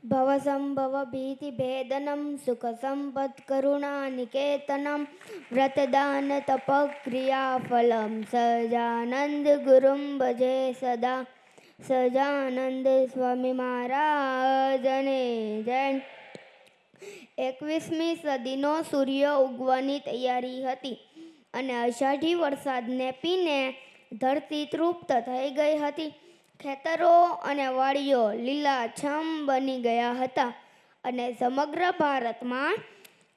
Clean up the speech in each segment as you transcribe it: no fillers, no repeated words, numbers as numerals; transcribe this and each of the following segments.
भवसम्भवभीतिभेदनं सुखसम्पत्करुणानिकेतनं व्रतदानतपक्रियाफलं સજાનંદ ભજે સદા. સજાનંદ સ્વામી મહારાજને જય. 21મી સદીનો સૂર્ય ઉગવાની તૈયારી હતી અને અષાઢી વરસાદને પીને ધરતી તૃપ્ત થઈ ગઈ હતી. ખેતરો અને વાડીઓ લીલાછમ બની ગયા હતા અને સમગ્ર ભારતમાં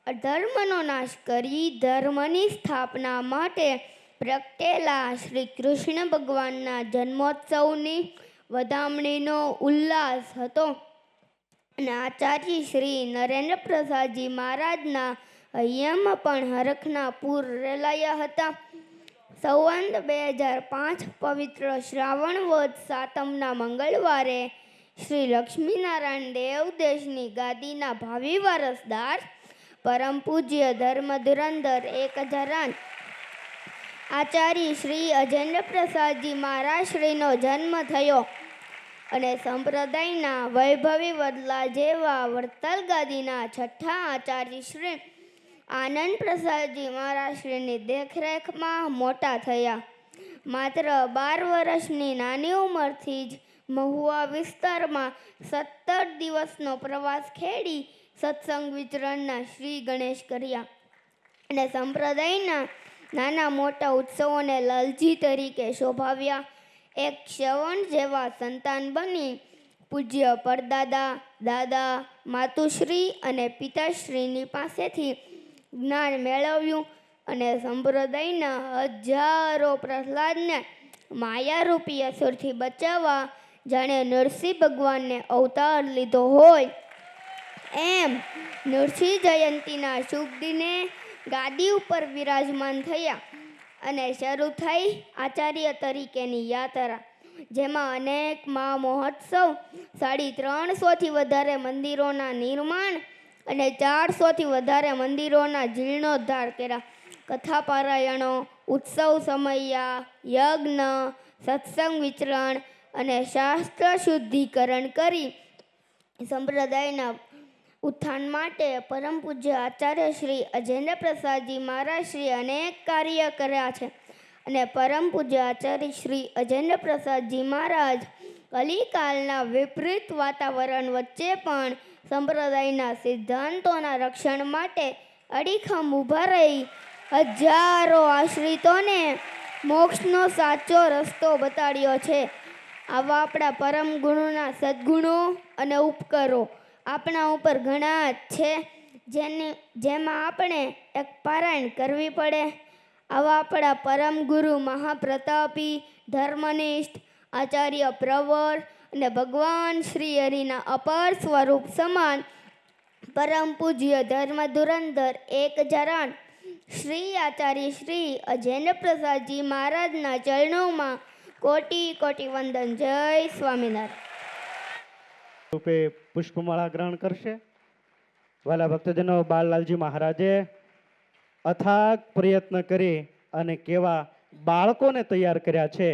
અધર્મનો નાશ કરી ધર્મની સ્થાપના માટે પ્રગટેલા શ્રી કૃષ્ણ ભગવાનના જન્મોત્સવની વધામણીનો ઉલ્લાસ હતો. અને આચાર્ય શ્રી નરેન્દ્ર પ્રસાદજી મહારાજના હૈયામાં પણ હરખના પૂર રેલાયા હતા. સંવત 2005 પવિત્ર શ્રાવણ વદ સાતમના મંગળવારે શ્રી લક્ષ્મીનારાયણ દેવ દેશની ગાદીના ભાવિ વારસદાર પરમ પૂજ્ય ધર્મ ધુરંધર 1008 આચાર્ય શ્રી અજેન્દ્ર પ્રસાદજી મહારાજ શ્રીનો જન્મ થયો અને સંપ્રદાયના વૈભવી વડલા જેવા વડતાલ ગાદીના છઠ્ઠા આચાર્ય શ્રી આનંદ પ્રસાદજી મહારાજ શ્રીની દેખરેખમાં મોટા થયા. માત્ર 12 વર્ષની નાની ઉંમરથી જ મહુવા વિસ્તારમાં 17 દિવસનો પ્રવાસ ખેડી સત્સંગ વિચરણના શ્રી ગણેશ કર્યા અને સંપ્રદાયના નાના મોટા ઉત્સવોને લાલજી તરીકે શોભાવ્યા. એક શ્રવણ જેવા સંતાન બની પૂજ્ય પરદાદા, દાદા, માતુશ્રી અને પિતાશ્રીની પાસેથી જ્ઞાન મેળવ્યું અને સંપ્રદાયના હજારો પ્રહલાદને માયારૂપી અસુરથી બચાવવા જાણે નરસિંહ ભગવાનને અવતાર લીધો હોય એમ નરસિંહ જયંતીના શુભ દિને ગાદી ઉપર વિરાજમાન થયા અને શરૂ થઈ આચાર્ય તરીકેની યાત્રા, જેમાં અનેક મહોત્સવ, 350થી વધારે મંદિરોના નિર્માણ અને 400થી વધારે મંદિરોના જીર્ણોદ્ધાર કર્યા. કથા પારાયણો, ઉત્સવ સમયા, યજ્ઞ, સત્સંગ વિચરણ અને શાસ્ત્ર શુદ્ધિકરણ કરી સંપ્રદાયના ઉત્થાન માટે પરમ પૂજ્ય આચાર્ય શ્રી અજેન્દ્ર પ્રસાદજી મહારાજ શ્રી અનેક કાર્ય કર્યા છે અને પરમ પૂજ્ય આચાર્ય શ્રી અજેન્દ્ર પ્રસાદજી મહારાજ કલિકાલના વિપરીત વાતાવરણ વચ્ચે પણ સંપ્રદાયના સિદ્ધાંતોના રક્ષણ માટે અડીખમ ઊભા રહી હજારો આશ્રિતોને મોક્ષનો સાચો રસ્તો બતાડ્યો છે. આવા આપણા પરમ ગુણોના સદ્ગુણો અને ઉપકારો આપણા ઉપર ઘણા છે, જેમાં આપણે એક પારાયણ કરવી પડે. આવા આપણા પરમ ગુરુ મહાપ્રતાપી, ધર્મનિષ્ઠ આચાર્ય પ્રવર અને ભગવાન શ્રી હરિના અપાર સ્વરૂપ સમાન પરમ પૂજ્ય ધર્મ ધુરંધર 1008 શ્રી આચાર્ય શ્રી અજેન્દ્ર પ્રસાદજી મહારાજના ચરણોમાં કોટી કોટી વંદન. જય સ્વામિનારાયણ. રૂપે પુષ્પમાળા ગ્રહણ કરશે. વાલા ભક્તજનો, બાલલાલજી મહારાજે અથાગ પ્રયત્ન કરી અને કેવા બાળકોને તૈયાર કર્યા છે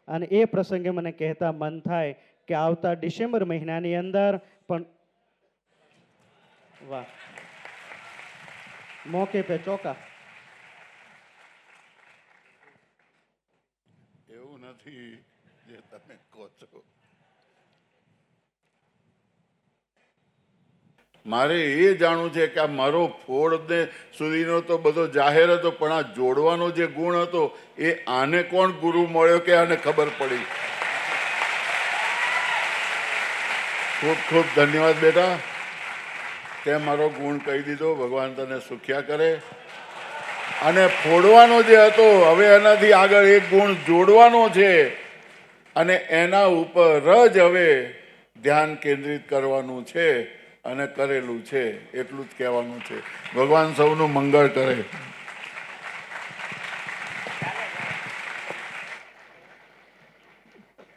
અને એ પ્રસંગે મને કહેતા મન થાય કે આવતા ડિસેમ્બર મહિનાની અંદર પણ વાહ મોકે પે ચોકા. એવું નથી જે તમે કહો છો. મારે એ જાણવું છે કે આ મારો ફોડ સુધીનો તો બધો જાહેર હતો, પણ આ જોડવાનો જે ગુણ હતો એ આને કોણ ગુરુ મળ્યો કે આને ખબર પડી? ખૂબ ખૂબ ધન્યવાદ બેટા, તે મારો ગુણ કહી દીધો. ભગવાન તને સુખ્યા કરે. અને ફોડવાનો જે હતો, હવે એનાથી આગળ એક ગુણ જોડવાનો છે અને એના ઉપર જ હવે ધ્યાન કેન્દ્રિત કરવાનું છે અને કરેલું છે. એટલું જ કહેવાનું છે. ભગવાન સૌનું મંગળ કરે.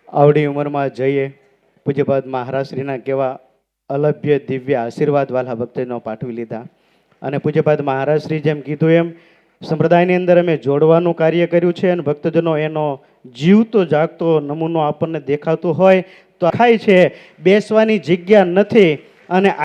આવડી ઉંમરમાં જઈએ પૂજ્યપાદ મહારાજશ્રીના કેવા અલભ્ય દિવ્ય આશીર્વાદ વાલા ભક્તનો પાઠવી લીધા. અને પૂજ્યપાદ મહારાજશ્રી જેમ કીધું એમ સંપ્રદાયની અંદર અમે જોડવાનું કાર્ય કર્યું છે અને ભક્તજનો એનો જીવતો જાગતો નમૂનો આપણને દેખાતો હોય તો ખાય છે. બેસવાની જગ્યા નથી અને